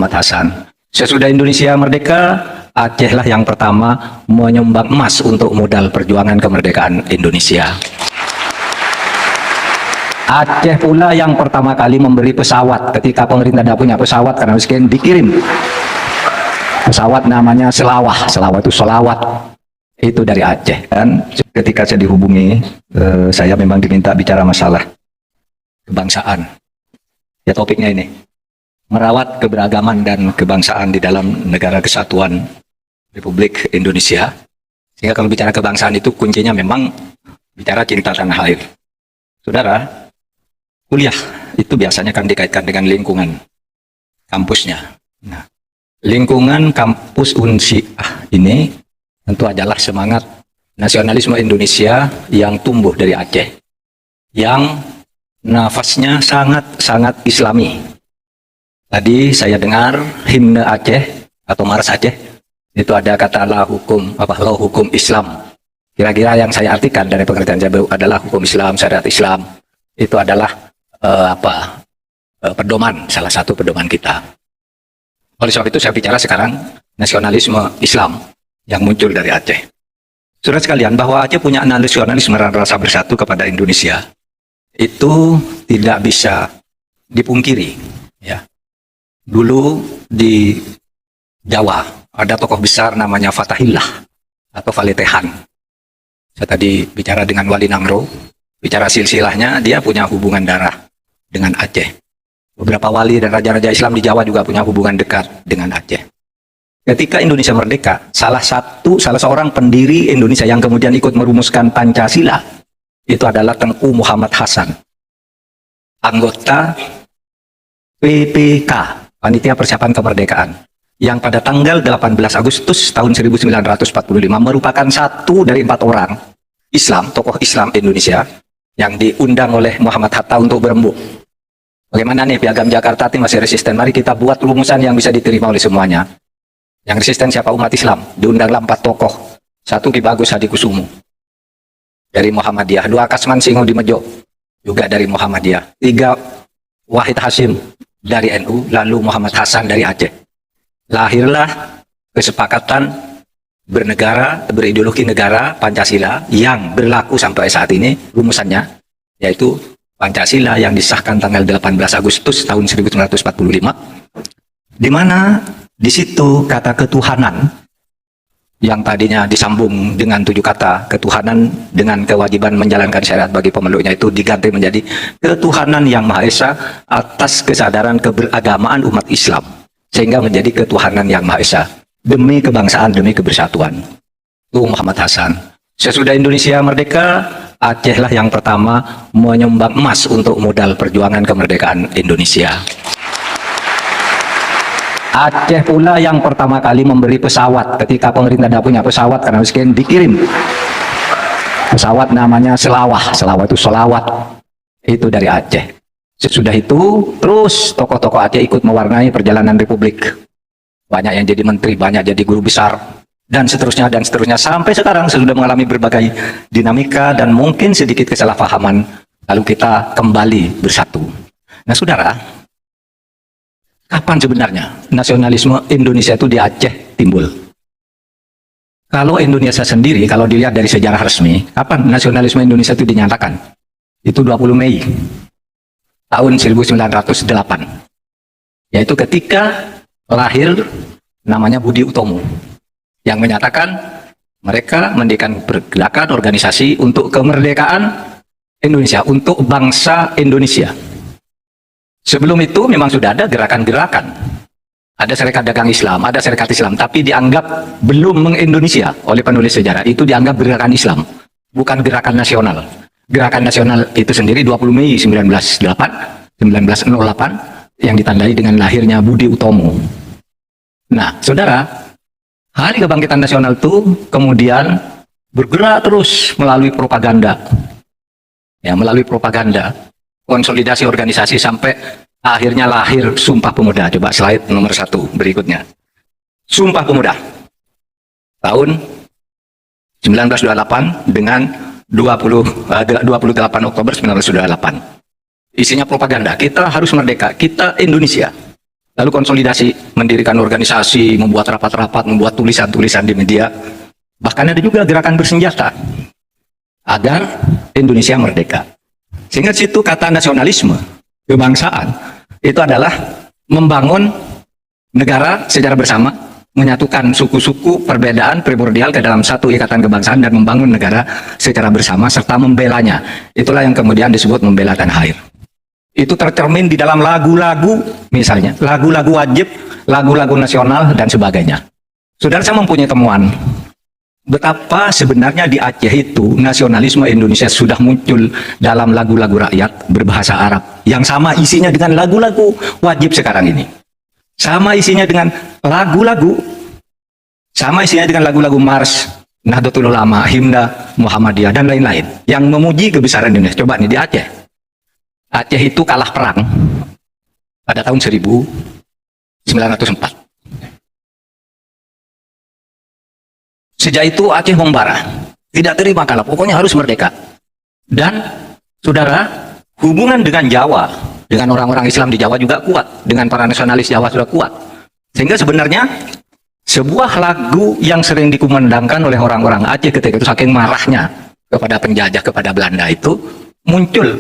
Muhammad Hasan. Sesudah Indonesia merdeka, Aceh lah yang pertama menyumbang emas untuk modal perjuangan kemerdekaan Indonesia. Aceh pula yang pertama kali memberi pesawat ketika pemerintah tidak punya pesawat karena miskin, dikirim pesawat namanya Selawah. Selawah itu selawat, itu dari Aceh. Dan ketika saya dihubungi, saya memang diminta bicara masalah kebangsaan. Ya, topiknya ini, merawat keberagaman dan kebangsaan di dalam negara kesatuan Republik Indonesia. Sehingga kalau bicara kebangsaan itu kuncinya memang bicara cinta tanah air. Saudara, kuliah itu biasanya kan dikaitkan dengan lingkungan kampusnya. Nah, lingkungan kampus Unsiah ini tentu adalah semangat nasionalisme Indonesia yang tumbuh dari Aceh, yang nafasnya sangat islami. Tadi saya dengar himne Aceh atau Mars Aceh, itu ada kata la hukum Islam. Kira-kira yang saya artikan dari pengertian saya adalah hukum Islam, syariat Islam. Itu adalah pedoman, salah satu pedoman kita. Oleh sebab itu saya bicara sekarang nasionalisme Islam yang muncul dari Aceh. Saudara sekalian, bahwa Aceh punya nasionalisme dan rasa bersatu kepada Indonesia itu tidak bisa dipungkiri. Ya, dulu di Jawa ada tokoh besar namanya Fatahillah atau Faletehan. Saya tadi bicara dengan Wali Nangro, bicara silsilahnya, dia punya hubungan darah dengan Aceh. Beberapa wali dan raja-raja Islam di Jawa juga punya hubungan dekat dengan Aceh. Ketika Indonesia merdeka, salah seorang pendiri Indonesia yang kemudian ikut merumuskan Pancasila itu adalah Tengku Muhammad Hasan, anggota PPK, Panitia Persiapan Kemerdekaan, yang pada tanggal 18 Agustus tahun 1945 merupakan satu dari 4 orang Islam, tokoh Islam Indonesia yang diundang oleh Muhammad Hatta untuk berembuk. Bagaimana nih Piagam Jakarta ini masih resisten? Mari kita buat rumusan yang bisa diterima oleh semuanya. Yang resisten siapa? Umat Islam. Diundanglah 4 tokoh. 1 Ki Bagus Hadikusumo dari Muhammadiyah. 2 Kasman Singo Dimejo juga dari Muhammadiyah. 3 Wahid Hasyim dari NU. Lalu Muhammad Hasan dari Aceh. Lahirlah kesepakatan bernegara, berideologi negara Pancasila yang berlaku sampai saat ini. Rumusannya yaitu Pancasila yang disahkan tanggal 18 Agustus tahun 1945, di mana di situ kata ketuhanan yang tadinya disambung dengan 7 kata ketuhanan dengan kewajiban menjalankan syariat bagi pemeluknya itu diganti menjadi ketuhanan yang Maha Esa atas kesadaran keberagamaan umat Islam, sehingga menjadi ketuhanan yang Maha Esa demi kebangsaan, demi kebersatuan. Itu Muhammad Hasan. Sesudah Indonesia merdeka, Aceh lah yang pertama menyumbang emas untuk modal perjuangan kemerdekaan Indonesia. Aceh pula yang pertama kali memberi pesawat ketika pemerintah tidak punya pesawat karena miskin, dikirim pesawat namanya Selawah. Selawah itu selawat, itu dari Aceh. Sesudah itu terus tokoh-tokoh Aceh ikut mewarnai perjalanan Republik. Banyak yang jadi menteri, banyak jadi guru besar, dan seterusnya sampai sekarang sudah mengalami berbagai dinamika dan mungkin sedikit kesalahpahaman, lalu kita kembali bersatu. Nah saudara, kapan sebenarnya nasionalisme Indonesia itu di Aceh timbul? Kalau Indonesia sendiri, kalau dilihat dari sejarah resmi, kapan nasionalisme Indonesia itu dinyatakan? Itu 20 Mei tahun 1908, yaitu ketika lahir namanya Budi Utomo, yang menyatakan mereka mendirikan pergerakan organisasi untuk kemerdekaan Indonesia, untuk bangsa Indonesia. Sebelum itu memang sudah ada gerakan-gerakan. Ada Serikat Dagang Islam, ada Serikat Islam, tapi dianggap belum meng-Indonesia oleh penulis sejarah. Itu dianggap gerakan Islam, bukan gerakan nasional. Gerakan nasional itu sendiri 20 Mei 1908 yang ditandai dengan lahirnya Budi Utomo. Nah, saudara, Hari Kebangkitan Nasional itu kemudian bergerak terus melalui propaganda. Ya, melalui propaganda, konsolidasi organisasi sampai akhirnya lahir Sumpah Pemuda. Coba slide nomor 1 berikutnya. Sumpah Pemuda tahun 1928 dengan 28 Oktober 1928. Isinya propaganda, kita harus merdeka, kita Indonesia. lalu konsolidasi, mendirikan organisasi, membuat rapat-rapat, membuat tulisan-tulisan di media. Bahkan ada juga gerakan bersenjata agar Indonesia merdeka. Sehingga situ kata nasionalisme, kebangsaan, itu adalah membangun negara secara bersama, menyatukan suku-suku perbedaan primordial ke dalam satu ikatan kebangsaan dan membangun negara secara bersama serta membelanya. Itulah yang kemudian disebut membela tanah air. Itu tercermin di dalam lagu-lagu, misalnya lagu-lagu wajib, lagu-lagu nasional dan sebagainya. Saudara, saya mempunyai temuan betapa sebenarnya di Aceh itu nasionalisme Indonesia sudah muncul dalam lagu-lagu rakyat berbahasa Arab yang sama isinya dengan lagu-lagu wajib sekarang ini. Sama isinya dengan lagu-lagu, sama isinya dengan lagu-lagu Mars, Nahdlatul Ulama, Himna, Muhammadiyah, dan lain-lain yang memuji kebesaran Indonesia. Coba nih di Aceh. Aceh itu kalah perang pada tahun 1904. Sejak itu Aceh membara, tidak terima kalah, pokoknya harus merdeka. Dan saudara, hubungan dengan Jawa, dengan orang-orang Islam di Jawa juga kuat, dengan para nasionalis Jawa sudah kuat. Sehingga sebenarnya sebuah lagu yang sering dikumandangkan oleh orang-orang Aceh ketika itu saking marahnya kepada penjajah, kepada Belanda itu muncul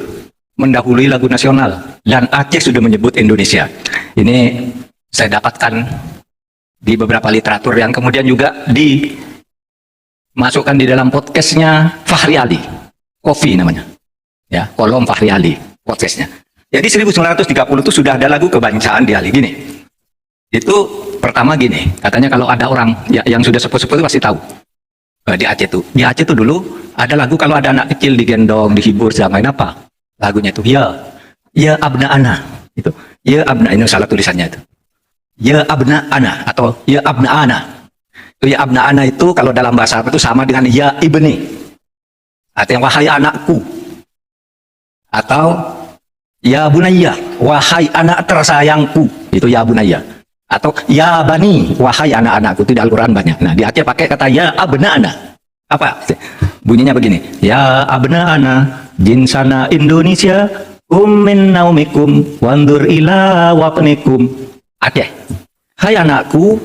mendahului lagu nasional, dan Aceh sudah menyebut Indonesia. Ini saya dapatkan di beberapa literatur yang kemudian juga dimasukkan di dalam podcastnya Fahri Ali, Kofi namanya, ya, kolom Fahri Ali podcastnya. Jadi 1930 itu sudah ada lagu kebangsaan di Ali gini. Itu pertama gini, katanya kalau ada orang yang sudah sepuh-sepuh itu pasti tahu. Di Aceh itu, dulu ada lagu kalau ada anak kecil digendong, dihibur, sedang main apa? Lagunya itu ya abna ana, itu ya abna, ini salah tulisannya itu. Ya abna ana atau ya abna ana. Itu ya abna ana itu kalau dalam bahasa Arab itu sama dengan ya ibni. Artinya wahai anakku. Atau ya bunayya, wahai anak tersayangku, itu ya bunayya. Atau ya bani, wahai anak-anakku, itu di Al-Quran banyak. Nah di Aceh pakai kata ya abna ana. Apa? Bunyinya begini, ya abna ana, jinsana Indonesia, min naumikum, wandur ila wapnikum. Aceh, hai anakku,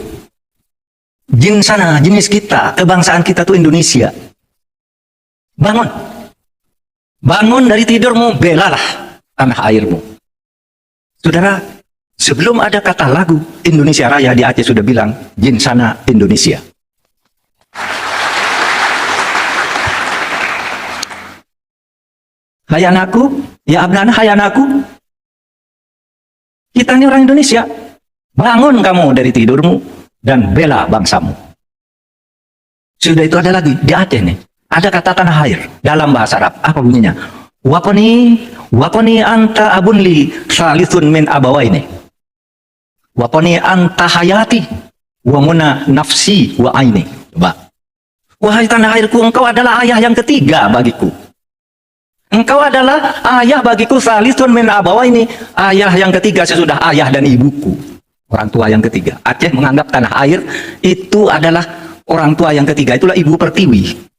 jinsana, jenis kita, kebangsaan kita tuh Indonesia. Bangun. Bangun dari tidurmu, belalah tanah airmu. Saudara, sebelum ada kata lagu Indonesia Raya di Aceh sudah bilang jinsana Indonesia. Hai anakku, ya abnana, hai anakku, kita ini orang Indonesia. Bangun kamu dari tidurmu dan bela bangsamu. Sudah itu ada lagi di Aceh nih. Ada kata tanah air dalam bahasa Arab. Apa bunyinya? Waponi anta abunli salithun min abawaini. Waponi anta hayati wa muna nafsi wa aini. Coba. Wahai tanah airku, engkau adalah ayah yang ketiga bagiku. Engkau adalah ayah bagiku, salithun min abawaini. Ayah yang ketiga sesudah ayah dan ibuku. Orang tua yang ketiga. Aceh menganggap tanah air itu adalah orang tua yang ketiga. Itulah ibu pertiwi.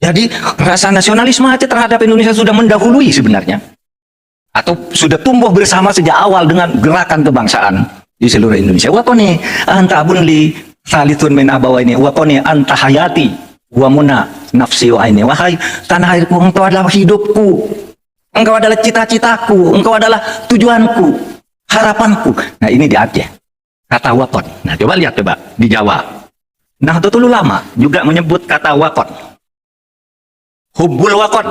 Jadi rasa nasionalisme Aceh terhadap Indonesia sudah mendahului sebenarnya. Atau sudah tumbuh bersama sejak awal dengan gerakan kebangsaan di seluruh Indonesia. Waponi anta abunli salithun min abawaini. Waponi anta hayati wa muna nafsi wa aini. Wahai tanah airku, engkau adalah hidupku. Engkau adalah cita-citaku. Engkau adalah tujuanku, harapanku. Nah ini di Aceh. Kata wapon. Nah coba lihat coba di Jawa. Nahdlatul Ulama juga menyebut kata wapon. Hubbul waqon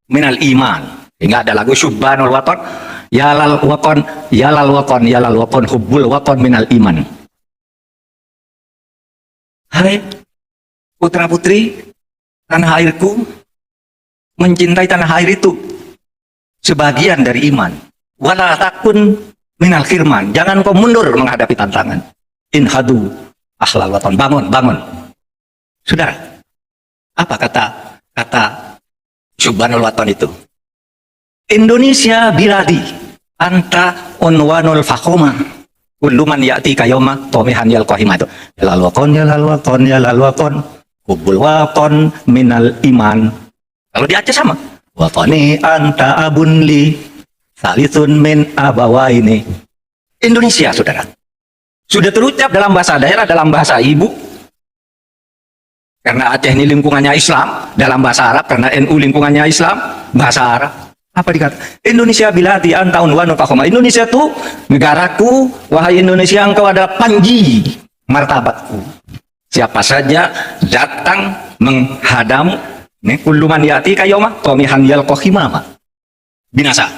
minal iman. Hingga ada lagu Syubbanul waqon, yalal waqon, yalal waqon, yalal waqon, hubbul waqon minal iman. Hai putra-putri tanah airku, mencintai tanah air itu sebagian dari iman. Wala takun minal khirman. Jangan kau mundur menghadapi tantangan. Inhadu ahlal waqon. Bangun, bangun. Saudara, apa kata Syubbanul Waton itu? Indonesia biladi anta unwanul fakhoma kullu man ya'ti kayoma tomihan yal qahima itu. Yalal waqon, yalal waqon, yalal waqon, hubbul waqon minal iman. Kalau di Aceh sama. Waqoni anta abunli Salithun min abawaini. Indonesia, saudara. Sudah terucap dalam bahasa daerah, dalam bahasa ibu. Karena Aceh ini lingkungannya Islam, dalam bahasa Arab, karena NU lingkungannya Islam, bahasa Arab. Apa dikata? Indonesia biladi antaun wa nufakoma. Indonesia itu negaraku, wahai Indonesia engkau adalah panji martabatku. Siapa saja datang menghadam, kulluman yati kayoma, tomihan yalkohimama. Binasa.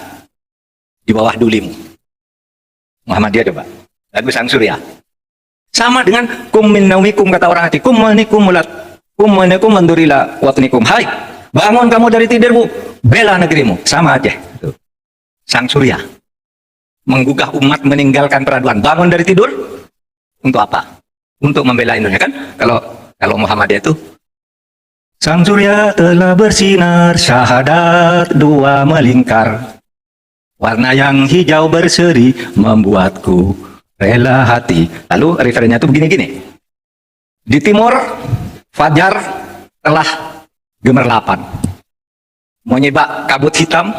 Di bawah dulimu. Muhammadiyah coba. Lagu Sang Surya. Sama dengan kum min naumikum, kata orang hati. Kum mandurila watnikum. Hai, bangun kamu dari tidurmu, bela negerimu. Sama aja. Sang Surya menggugah umat meninggalkan peraduan. Bangun dari tidur untuk apa? Untuk membela Indonesia, kan? Kalau Muhammadiyah itu Sang Surya telah bersinar, syahadat dua melingkar. Warna yang hijau berseri membuatku rela hati. Lalu referennya itu begini-gini. Di timur fajar telah gemerlapan, menyibak kabut hitam,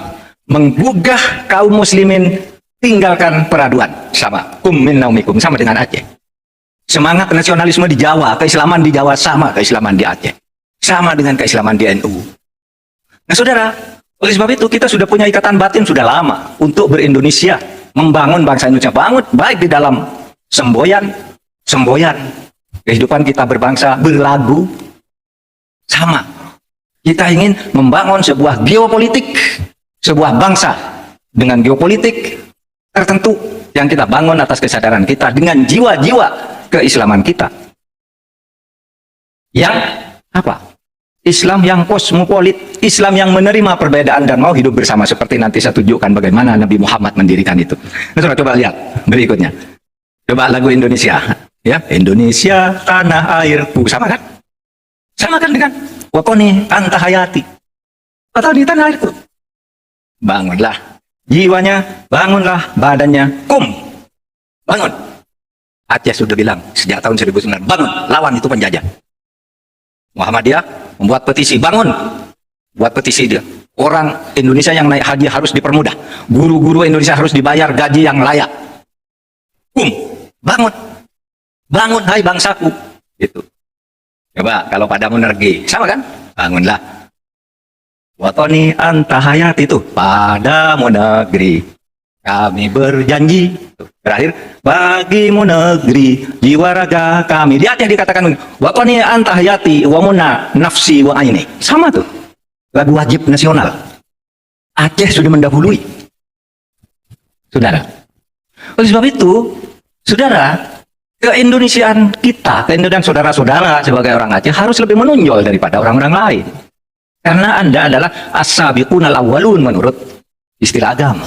menggugah kaum muslimin tinggalkan peraduan. Sama kum min naumikum, sama dengan Aceh. Semangat nasionalisme di Jawa, keislaman di Jawa sama keislaman di Aceh, sama dengan keislaman di NU. Nah saudara, oleh sebab itu kita sudah punya ikatan batin sudah lama untuk berindonesia, membangun bangsa Indonesia, bangun baik di dalam semboyan kehidupan kita berbangsa, berlagu, sama. Kita ingin membangun sebuah geopolitik, sebuah bangsa dengan geopolitik tertentu yang kita bangun atas kesadaran kita dengan jiwa-jiwa keislaman kita. Yang apa? Islam yang kosmopolit, Islam yang menerima perbedaan dan mau hidup bersama, seperti nanti saya tunjukkan bagaimana Nabi Muhammad mendirikan itu. Nah, coba lihat berikutnya. Coba lagu Indonesia. Ya, Indonesia tanah airku, sama kan? Sama kan dengan wakoni anta hayati. Atau di tanah airku. Bangunlah jiwanya, bangunlah badannya, kum. Bangun. Aceh sudah bilang sejak tahun 1900, bangun, lawan itu penjajah. Muhammadiyah membuat petisi, bangun. Buat petisi dia. Orang Indonesia yang naik haji harus dipermudah. Guru-guru Indonesia harus dibayar gaji yang layak. Kum, bangun. Bangun, hai bangsaku. Itu. Coba kalau padamu nergi, sama kan? Bangunlah. Watoni antahayat itu padamu negeri. Kami berjanji. Terakhir, bagimu negeri, jiwa raga kami. Di Aceh dikatakan, watoni antahayati wamuna nafsi wa aini. Sama tuh. Lagu wajib nasional. Aceh sudah mendahului. Saudara. Oleh sebab itu, saudara, keindonesiaan kita, keindonesiaan saudara-saudara sebagai orang Aceh harus lebih menonjol daripada orang-orang lain. Karena Anda adalah as-sabiqunal awwalun menurut istilah agama.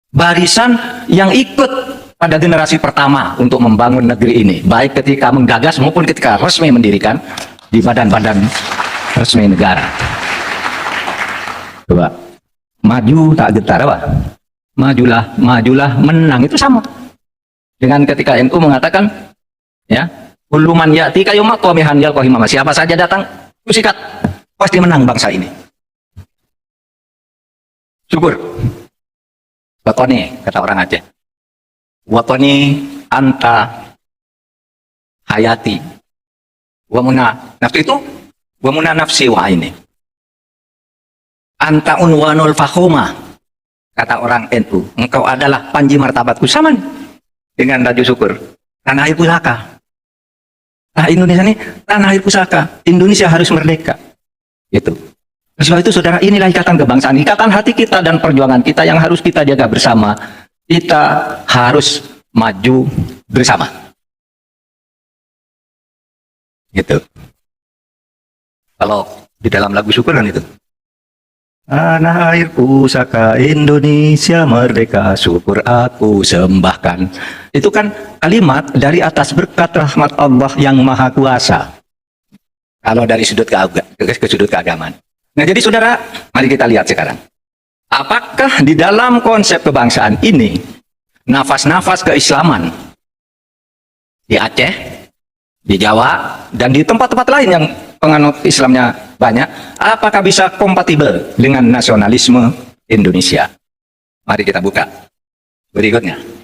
Barisan yang ikut pada generasi pertama untuk membangun negeri ini, baik ketika menggagas maupun ketika resmi mendirikan di badan-badan resmi negara. Coba, maju tak getar apa? Majulah menang, itu sama. Dengan ketika NU mengatakan, ya, uluman ya'ti kayuma qawmihan yalqahimama. Siapa saja datang, sikat, pasti menang bangsa ini. Syukur. Watoni, kata orang Aceh. Watoni anta hayati. Wamuna nafsi itu, wamuna nafsi wa ini. Anta unwanul fakhuma, kata orang NU. Engkau adalah panji martabatku, sama nih dengan Raju Syukur, tanah air pusaka. Nah, Indonesia ini tanah air pusaka. Indonesia harus merdeka. Itu. Sebab itu saudara, inilah ikatan kebangsaan, ikatan hati kita dan perjuangan kita yang harus kita jaga bersama. Kita harus maju bersama. Gitu. Kalau di dalam lagu Syukur kan itu. Tanah air pusaka Indonesia merdeka, syukur aku sembahkan. Itu kan kalimat dari atas berkat rahmat Allah yang Maha Kuasa. Kalau dari sudut ke sudut keagamaan. Nah jadi saudara, mari kita lihat sekarang. Apakah di dalam konsep kebangsaan ini, nafas-nafas keislaman di Aceh, di Jawa, dan di tempat-tempat lain yang penganut Islamnya banyak, apakah bisa kompatibel dengan nasionalisme Indonesia? Mari kita buka berikutnya.